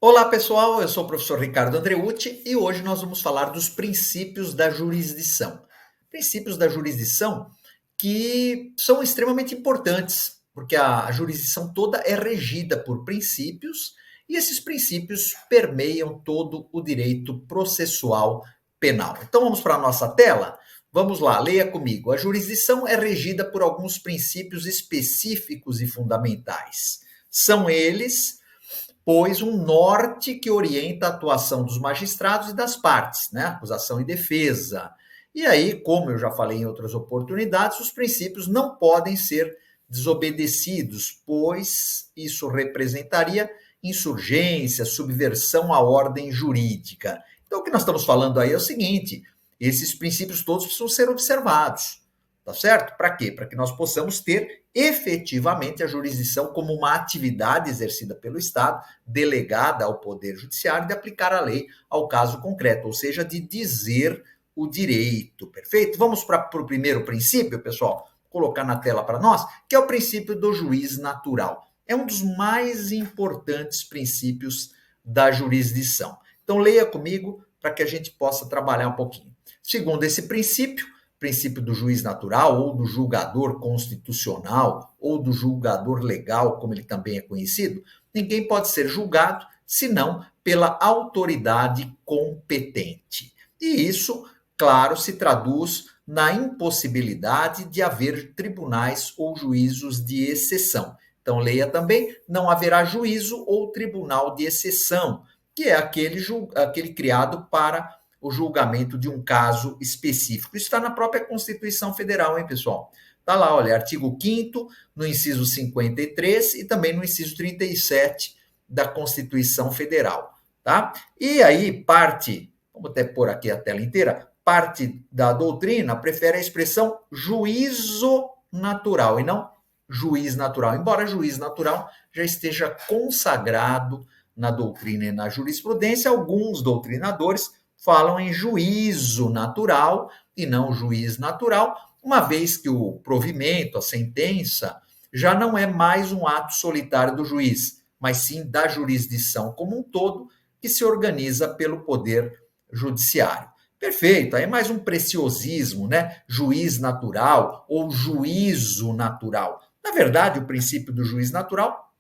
Olá pessoal, eu sou o professor Ricardo Andreucci e hoje nós vamos falar dos princípios da jurisdição. Princípios da jurisdição que são extremamente importantes, porque a jurisdição toda é regida por princípios e esses princípios permeiam todo o direito processual penal. Então vamos para a nossa tela? Vamos lá, leia comigo. A jurisdição é regida por alguns princípios específicos e fundamentais. São eles pois um norte que orienta a atuação dos magistrados e das partes, né? Acusação e defesa. E aí, como eu já falei em outras oportunidades, os princípios não podem ser desobedecidos, pois isso representaria insurgência, subversão à ordem jurídica. Então, o que nós estamos falando aí é o seguinte: esses princípios todos precisam ser observados. Tá certo? Para quê? Para que nós possamos ter efetivamente a jurisdição como uma atividade exercida pelo Estado, delegada ao Poder Judiciário, de aplicar a lei ao caso concreto, ou seja, de dizer o direito. Perfeito? Vamos para o primeiro princípio, pessoal? Vou colocar na tela para nós, que é o princípio do juiz natural. É um dos mais importantes princípios da jurisdição. Então, leia comigo para que a gente possa trabalhar um pouquinho. Segundo esse princípio do juiz natural, ou do julgador constitucional, ou do julgador legal, como ele também é conhecido, ninguém pode ser julgado senão pela autoridade competente. E isso, claro, se traduz na impossibilidade de haver tribunais ou juízos de exceção. Então, leia também, não haverá juízo ou tribunal de exceção, que é aquele criado para o julgamento de um caso específico. Isso está na própria Constituição Federal, hein, pessoal? Está lá, olha, artigo 5º, no inciso 53 e também no inciso 37 da Constituição Federal, tá? E aí, vamos até pôr aqui a tela inteira, parte da doutrina prefere a expressão juízo natural e não juiz natural, embora juiz natural já esteja consagrado na doutrina e na jurisprudência, alguns doutrinadores falam em juízo natural e não juiz natural, uma vez que o provimento, a sentença, já não é mais um ato solitário do juiz, mas sim da jurisdição como um todo, que se organiza pelo Poder Judiciário. Perfeito, aí é mais um preciosismo, né? Juiz natural ou juízo natural. Na verdade, o princípio do juiz natural,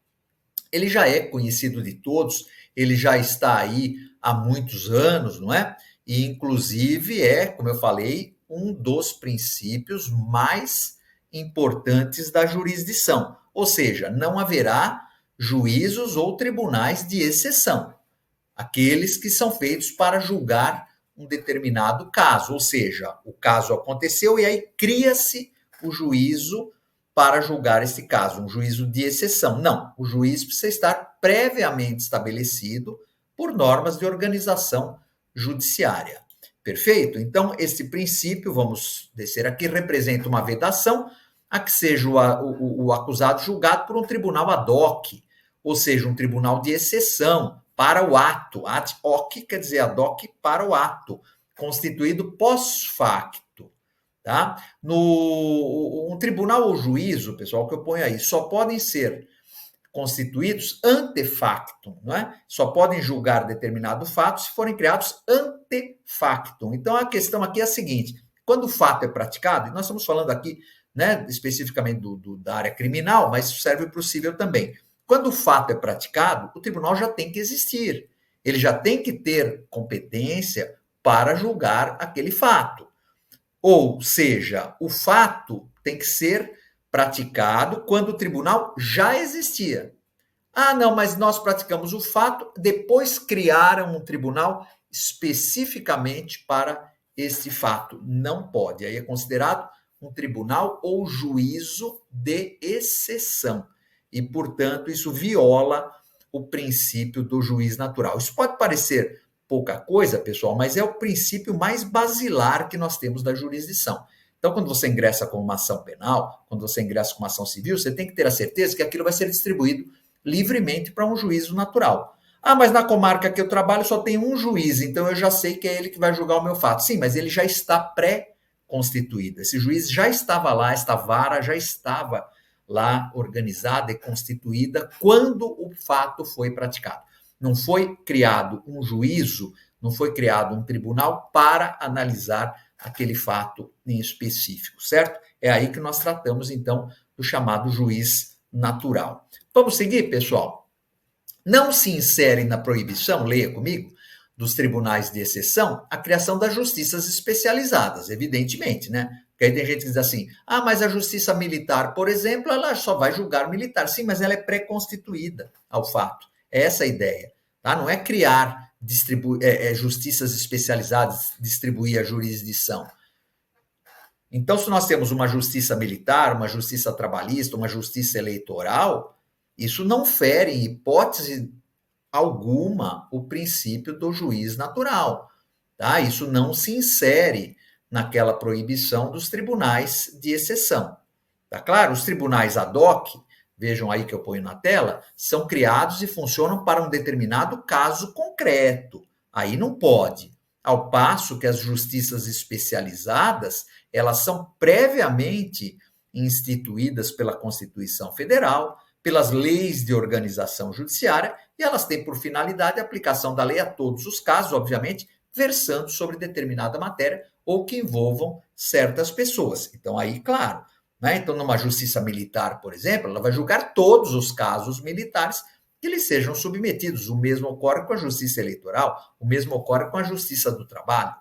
ele já é conhecido de todos, ele já está aí há muitos anos, não é? E, inclusive, como eu falei, um dos princípios mais importantes da jurisdição. Ou seja, não haverá juízos ou tribunais de exceção, aqueles que são feitos para julgar um determinado caso. Ou seja, o caso aconteceu e aí cria-se o juízo para julgar esse caso, um juízo de exceção. Não, o juiz precisa estar previamente estabelecido por normas de organização judiciária. Perfeito? Então, esse princípio, vamos descer aqui, representa uma vedação a que seja o acusado julgado por um tribunal ad hoc, ou seja, um tribunal de exceção para o ato. Ad hoc quer dizer ad hoc para o ato, constituído pós-facto. Tá? Um tribunal ou juízo, pessoal, que eu ponho aí, só podem ser constituídos ante factum, não é? Só podem julgar determinado fato se forem criados ante factum. Então, a questão aqui é a seguinte: quando o fato é praticado, e nós estamos falando aqui, né, especificamente da área criminal, mas isso serve para o civil também. Quando o fato é praticado, o tribunal já tem que existir. Ele já tem que ter competência para julgar aquele fato. Ou seja, o fato tem que ser praticado quando o tribunal já existia. Ah, não, mas nós praticamos o fato, depois criaram um tribunal especificamente para esse fato. Não pode. Aí é considerado um tribunal ou juízo de exceção. E, portanto, isso viola o princípio do juiz natural. Isso pode parecer pouca coisa, pessoal, mas é o princípio mais basilar que nós temos da jurisdição. Então, quando você ingressa com uma ação penal, quando você ingressa com uma ação civil, você tem que ter a certeza que aquilo vai ser distribuído livremente para um juízo natural. Ah, mas na comarca que eu trabalho só tem um juiz, então eu já sei que é ele que vai julgar o meu fato. Sim, mas ele já está pré-constituído. Esse juiz já estava lá, esta vara já estava lá organizada e constituída quando o fato foi praticado. Não foi criado um juízo, não foi criado um tribunal para analisar aquele fato em específico, certo? É aí que nós tratamos, então, do chamado juiz natural. Vamos seguir, pessoal? Não se insere na proibição, leia comigo, dos tribunais de exceção, a criação das justiças especializadas, evidentemente, né? Porque aí tem gente que diz assim, mas a justiça militar, por exemplo, ela só vai julgar militar. Sim, mas ela é pré-constituída ao fato. É essa a ideia. Tá? Não é criar justiças especializadas, distribuir a jurisdição. Então, se nós temos uma justiça militar, uma justiça trabalhista, uma justiça eleitoral, isso não fere, em hipótese alguma, o princípio do juiz natural. Tá? Isso não se insere naquela proibição dos tribunais de exceção. Tá claro? Os tribunais ad hoc, vejam aí que eu ponho na tela, são criados e funcionam para um determinado caso concreto. Aí não pode. Ao passo que as justiças especializadas, elas são previamente instituídas pela Constituição Federal, pelas leis de organização judiciária, e elas têm por finalidade a aplicação da lei a todos os casos, obviamente, versando sobre determinada matéria ou que envolvam certas pessoas. Então, aí, claro, né? Então, numa justiça militar, por exemplo, ela vai julgar todos os casos militares que lhe sejam submetidos. O mesmo ocorre com a justiça eleitoral, o mesmo ocorre com a justiça do trabalho.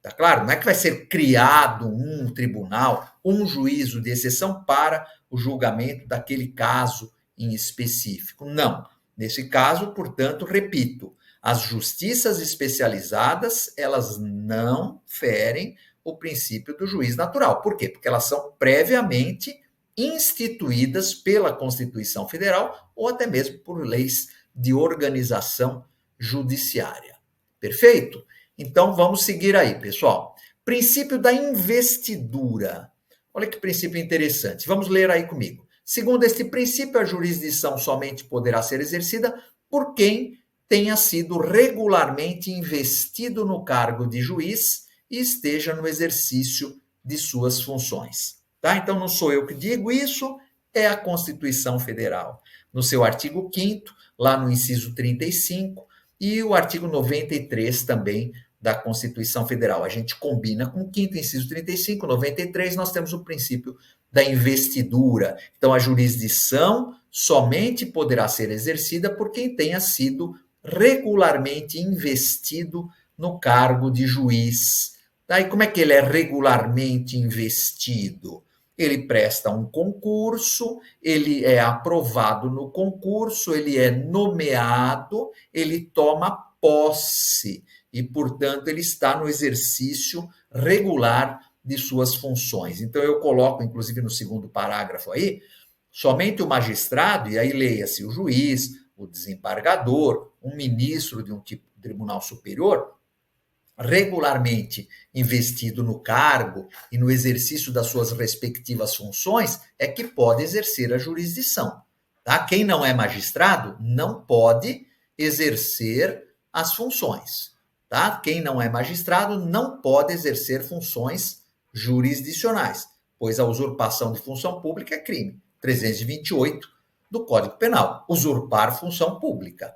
Tá claro? Não é que vai ser criado um tribunal, um juízo de exceção para o julgamento daquele caso em específico. Não. Nesse caso, portanto, repito, as justiças especializadas, elas não ferem o princípio do juiz natural. Por quê? Porque elas são previamente instituídas pela Constituição Federal ou até mesmo por leis de organização judiciária. Perfeito? Então, vamos seguir aí, pessoal. Princípio da investidura. Olha que princípio interessante. Vamos ler aí comigo. Segundo este princípio, a jurisdição somente poderá ser exercida por quem tenha sido regularmente investido no cargo de juiz e esteja no exercício de suas funções. Tá? Então, não sou eu que digo isso, é a Constituição Federal. No seu artigo 5º, lá no inciso 35, e o artigo 93 também da Constituição Federal. A gente combina com o 5º, inciso 35, 93, nós temos o princípio da investidura. Então, a jurisdição somente poderá ser exercida por quem tenha sido regularmente investido no cargo de juiz. Daí, como é que ele é regularmente investido? Ele presta um concurso, ele é aprovado no concurso, ele é nomeado, ele toma posse e, portanto, ele está no exercício regular de suas funções. Então, eu coloco, inclusive, no segundo parágrafo aí, somente o magistrado, e aí leia-se o juiz, o desembargador, um ministro de um tipo de tribunal superior, regularmente investido no cargo e no exercício das suas respectivas funções, é que pode exercer a jurisdição. Tá? Quem não é magistrado não pode exercer as funções. Tá? Quem não é magistrado não pode exercer funções jurisdicionais, pois a usurpação de função pública é crime. 328 do Código Penal, usurpar função pública.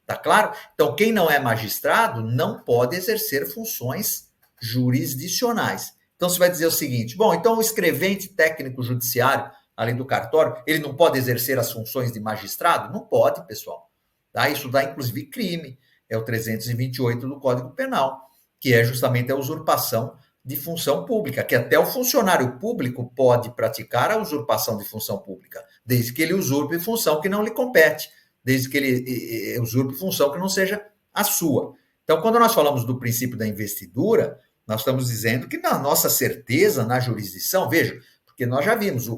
Tá claro? Então, quem não é magistrado não pode exercer funções jurisdicionais. Então, você vai dizer o seguinte, bom, então o escrevente técnico judiciário, além do cartório, ele não pode exercer as funções de magistrado? Não pode, pessoal. Tá? Isso dá, inclusive, crime. É o 328 do Código Penal, que é justamente a usurpação de função pública, que até o funcionário público pode praticar a usurpação de função pública, desde que ele usurpe função que não lhe compete, desde que ele usurpe função que não seja a sua. Então, quando nós falamos do princípio da investidura, nós estamos dizendo que na nossa certeza, na jurisdição, veja, porque nós já vimos,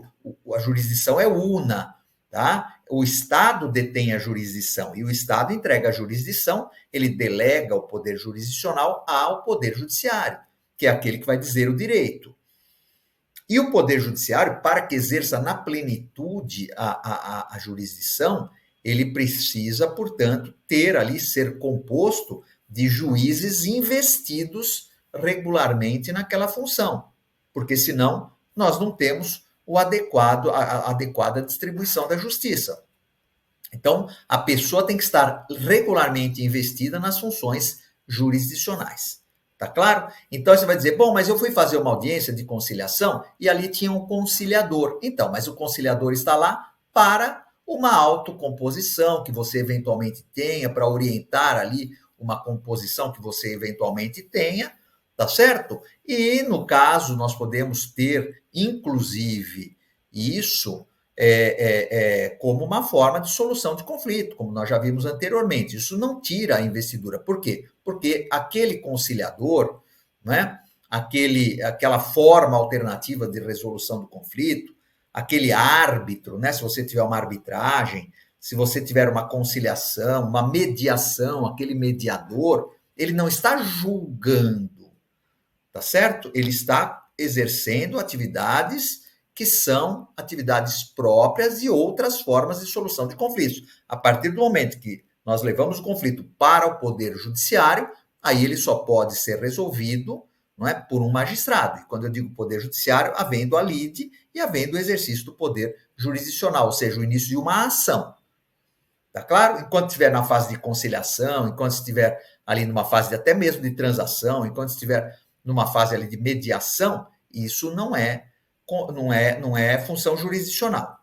a jurisdição é una, tá? O Estado detém a jurisdição e o Estado entrega a jurisdição, ele delega o poder jurisdicional ao poder judiciário, que é aquele que vai dizer o direito. E o poder judiciário, para que exerça na plenitude a jurisdição, ele precisa, portanto, ter ali, ser composto de juízes investidos regularmente naquela função, porque senão nós não temos a adequada distribuição da justiça. Então, a pessoa tem que estar regularmente investida nas funções jurisdicionais. Tá claro? Então você vai dizer, bom, mas eu fui fazer uma audiência de conciliação e ali tinha um conciliador. Então, mas o conciliador está lá para uma autocomposição que você eventualmente tenha, para orientar ali uma composição que você eventualmente tenha, tá certo? E no caso, nós podemos ter, inclusive, isso como uma forma de solução de conflito, como nós já vimos anteriormente. Isso não tira a investidura. Por quê? Porque aquele conciliador, né, aquela forma alternativa de resolução do conflito, aquele árbitro, né, se você tiver uma arbitragem, se você tiver uma conciliação, uma mediação, aquele mediador, ele não está julgando, tá certo? Ele está exercendo atividades que são atividades próprias e outras formas de solução de conflitos. A partir do momento que nós levamos o conflito para o Poder Judiciário, aí ele só pode ser resolvido, não é, por um magistrado. E quando eu digo Poder Judiciário, havendo a lide e havendo o exercício do poder jurisdicional, ou seja, o início de uma ação. Tá claro? Enquanto estiver na fase de conciliação, enquanto estiver ali numa fase de, até mesmo de transação, enquanto estiver numa fase ali de mediação, isso não é função jurisdicional,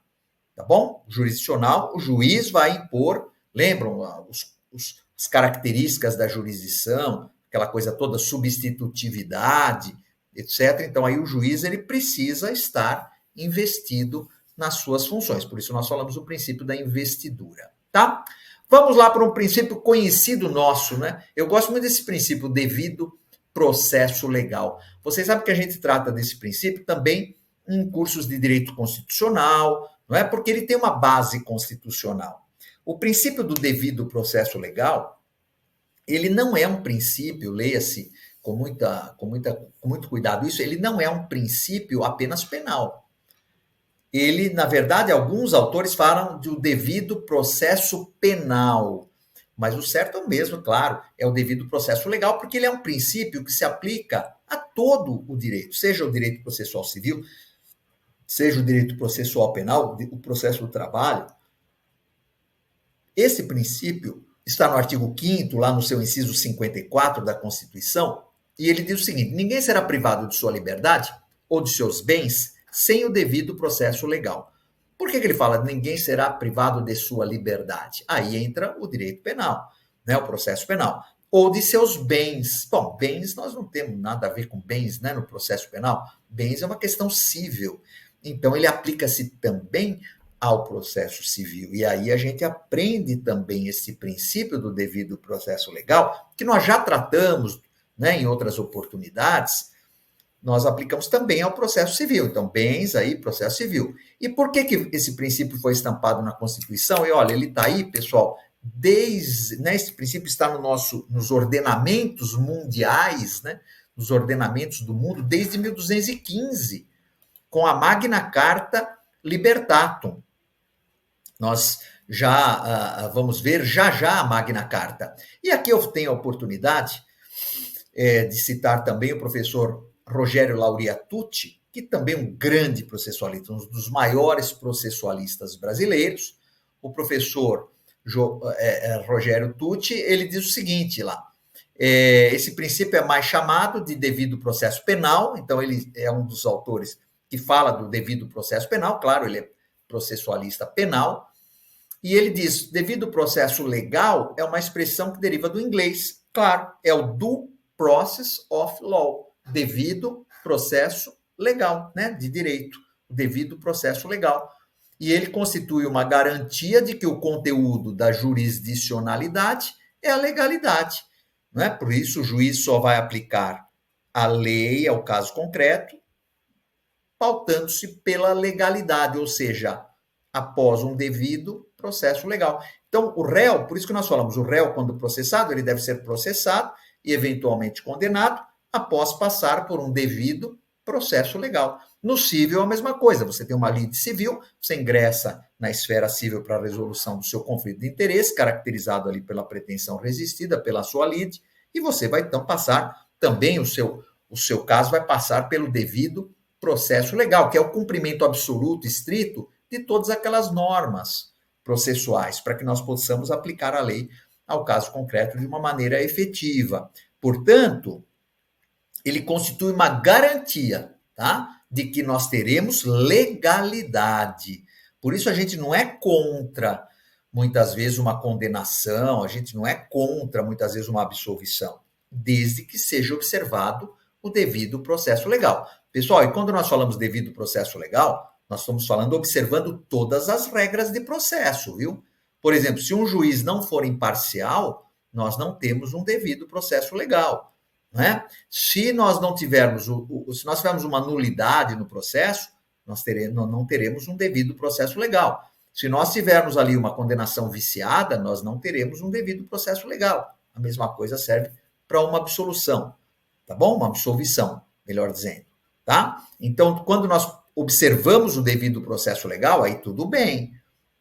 tá bom? Jurisdicional, o juiz vai impor, lembram as características da jurisdição, aquela coisa toda, substitutividade, etc. Então, aí o juiz ele precisa estar investido nas suas funções. Por isso, nós falamos do princípio da investidura, tá? Vamos lá para um princípio conhecido nosso, né? Eu gosto muito desse princípio, devido processo legal. Vocês sabem que a gente trata desse princípio também em cursos de direito constitucional, não é? Porque ele tem uma base constitucional. O princípio do devido processo legal, ele não é um princípio, leia-se com muito cuidado isso, ele não é um princípio apenas penal. Ele, na verdade, alguns autores falam do devido processo penal, mas o certo é o mesmo, claro, é o devido processo legal, porque ele é um princípio que se aplica a todo o direito, seja o direito processual civil, seja o direito processual penal, o processo do trabalho. Esse princípio está no artigo 5º, lá no seu inciso 54 da Constituição, e ele diz o seguinte: ninguém será privado de sua liberdade ou de seus bens sem o devido processo legal. Por que ele fala ninguém será privado de sua liberdade? Aí entra o direito penal, né, o processo penal. Ou de seus bens. Bom, bens nós não temos nada a ver com bens, né, no processo penal. Bens é uma questão cível. Então, ele aplica-se também ao processo civil. E aí a gente aprende também esse princípio do devido processo legal, que nós já tratamos, né, em outras oportunidades, nós aplicamos também ao processo civil. Então, bens aí, processo civil. E por que esse princípio foi estampado na Constituição? E olha, ele está aí, pessoal, né, esse princípio está nos ordenamentos mundiais, né, nos ordenamentos do mundo, desde 1215, com a Magna Carta Libertatum. Nós já vamos ver já a Magna Carta. E aqui eu tenho a oportunidade de citar também o professor Rogério Laureatucci, que também é um grande processualista, um dos maiores processualistas brasileiros. O professor Rogério Tucci, ele diz o seguinte lá: esse princípio é mais chamado de devido processo penal, então ele é um dos autores que fala do devido processo penal, claro, ele é processualista penal, e ele diz, devido processo legal é uma expressão que deriva do inglês, claro, é o due process of law, devido processo legal, né, de direito, devido processo legal. E ele constitui uma garantia de que o conteúdo da jurisdicionalidade é a legalidade, não é? Por isso o juiz só vai aplicar a lei ao caso concreto, pautando-se pela legalidade, ou seja, após um devido processo legal. Então, o réu, por isso que nós falamos, o réu, quando processado, ele deve ser processado e eventualmente condenado após passar por um devido processo legal. No civil, a mesma coisa. Você tem uma lide civil, você ingressa na esfera civil para a resolução do seu conflito de interesse, caracterizado ali pela pretensão resistida, pela sua lide, e você vai, então, passar também o seu caso vai passar pelo devido processo legal, que é o cumprimento absoluto, estrito, de todas aquelas normas, processuais, para que nós possamos aplicar a lei ao caso concreto de uma maneira efetiva. Portanto, ele constitui uma garantia, tá? De que nós teremos legalidade. Por isso a gente não é contra, muitas vezes, uma condenação, a gente não é contra, muitas vezes, uma absolvição, desde que seja observado o devido processo legal. Pessoal, e quando nós falamos devido processo legal, nós estamos falando observando todas as regras de processo, viu? Por exemplo, se um juiz não for imparcial, nós não temos um devido processo legal. Né? Se nós não tivermos, se nós tivermos uma nulidade no processo, nós não teremos um devido processo legal. Se nós tivermos ali uma condenação viciada, nós não teremos um devido processo legal. A mesma coisa serve para uma absolução, tá bom? Uma absolvição, melhor dizendo, tá? Então, quando nós observamos o devido processo legal, aí tudo bem.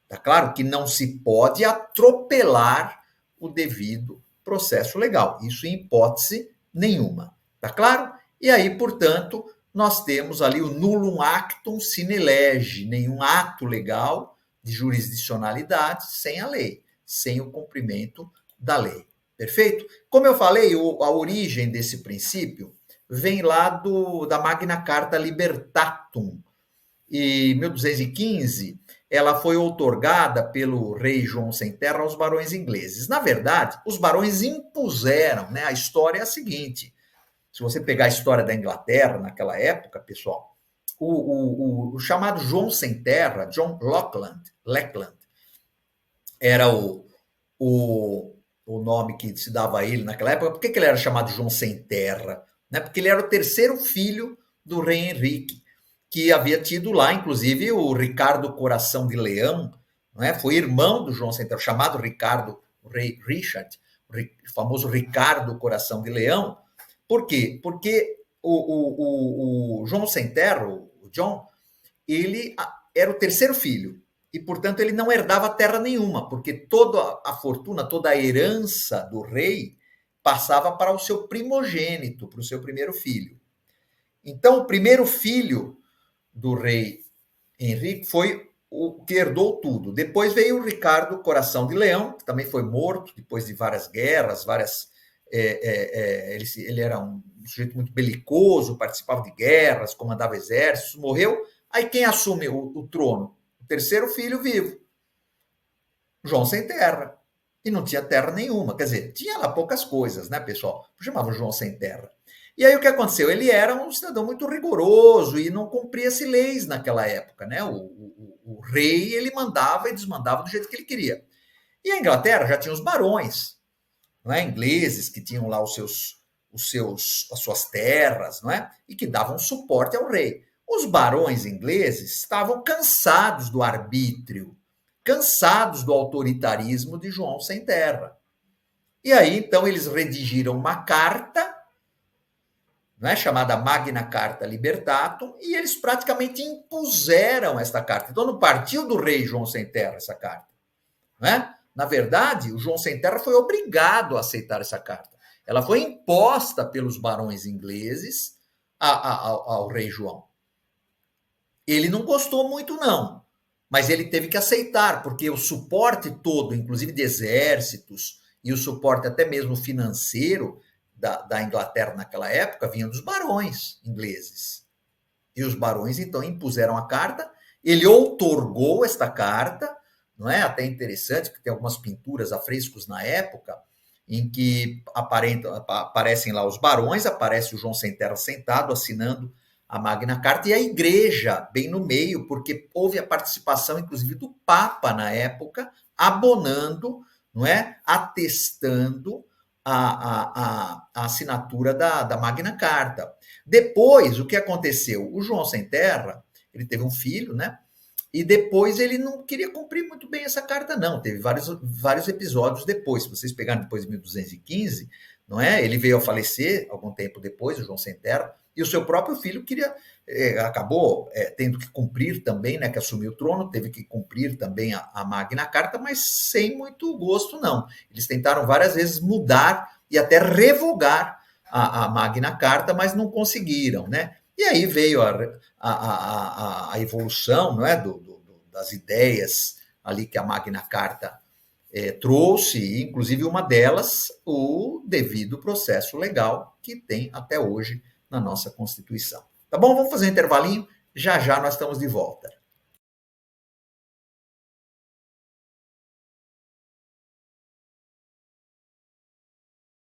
Tá claro que não se pode atropelar o devido processo legal. Isso em hipótese nenhuma. Tá claro? E aí, portanto, nós temos ali o nullum actum sine lege, nenhum ato legal de jurisdicionalidade sem a lei, sem o cumprimento da lei. Perfeito? Como eu falei, a origem desse princípio vem lá da Magna Carta Libertatum. Em 1215, ela foi outorgada pelo rei João Sem Terra aos barões ingleses. Na verdade, os barões impuseram, né? A história é a seguinte: se você pegar a história da Inglaterra naquela época, pessoal, o chamado João Sem Terra, John Lackland, era o nome que se dava a ele naquela época. Por que ele era chamado João Sem Terra? Né? Porque ele era o terceiro filho do rei Henrique, que havia tido lá, inclusive, o Ricardo Coração de Leão, né? Foi irmão do João Sem Terra, chamado Ricardo, o rei Richard, o famoso Ricardo Coração de Leão. Por quê? Porque o João Sem Terra, o John, ele era o terceiro filho, e, portanto, ele não herdava terra nenhuma, porque toda a fortuna, toda a herança do rei passava para o seu primogênito, para o seu primeiro filho. Então, o primeiro filho do rei Henrique foi o que herdou tudo. Depois veio o Ricardo Coração de Leão, que também foi morto depois de várias guerras, ele era um sujeito muito belicoso, participava de guerras, comandava exércitos, morreu. Aí quem assume o trono? O terceiro filho vivo, João Sem Terra. E não tinha terra nenhuma, quer dizer, tinha lá poucas coisas, né, pessoal? Chamava João Sem Terra. E aí o que aconteceu? Ele era um cidadão muito rigoroso e não cumpria-se leis naquela época, né? O rei, ele mandava e desmandava do jeito que ele queria. E a Inglaterra já tinha os barões, não é? Ingleses, que tinham lá as suas terras, não é? E que davam suporte ao rei. Os barões ingleses estavam cansados do arbítrio, cansados do autoritarismo de João Sem Terra. E aí, então, eles redigiram uma carta, né, chamada Magna Carta Libertatum, e eles praticamente impuseram esta carta. Então, não partiu do rei João Sem Terra essa carta. Né? Na verdade, o João Sem Terra foi obrigado a aceitar essa carta. Ela foi imposta pelos barões ingleses ao rei João. Ele não gostou muito, não, mas ele teve que aceitar, porque o suporte todo, inclusive de exércitos, e o suporte até mesmo financeiro da Inglaterra naquela época, vinha dos barões ingleses. E os barões, então, impuseram a carta, ele outorgou esta carta, não é? Até interessante, porque tem algumas pinturas, afrescos na época, em que aparecem lá os barões, aparece o João Sem Terra sentado, assinando a Magna Carta, e a igreja bem no meio, porque houve a participação, inclusive, do Papa na época, abonando, não é? Atestando a assinatura da Magna Carta. Depois, o que aconteceu? O João Sem Terra, ele teve um filho, né? E depois ele não queria cumprir muito bem essa carta, não. Teve vários episódios depois. Se vocês pegarem depois de 1215, não é? Ele veio a falecer algum tempo depois, o João Sem Terra, e o seu próprio filho acabou tendo que cumprir também, né, que assumiu o trono, teve que cumprir também a Magna Carta, mas sem muito gosto, não. Eles tentaram várias vezes mudar e até revogar a Magna Carta, mas não conseguiram, né? E aí veio a evolução, não é, das ideias ali que a Magna Carta trouxe, inclusive uma delas, o devido processo legal que tem até hoje na nossa Constituição. Tá bom? Vamos fazer um intervalinho, já já nós estamos de volta.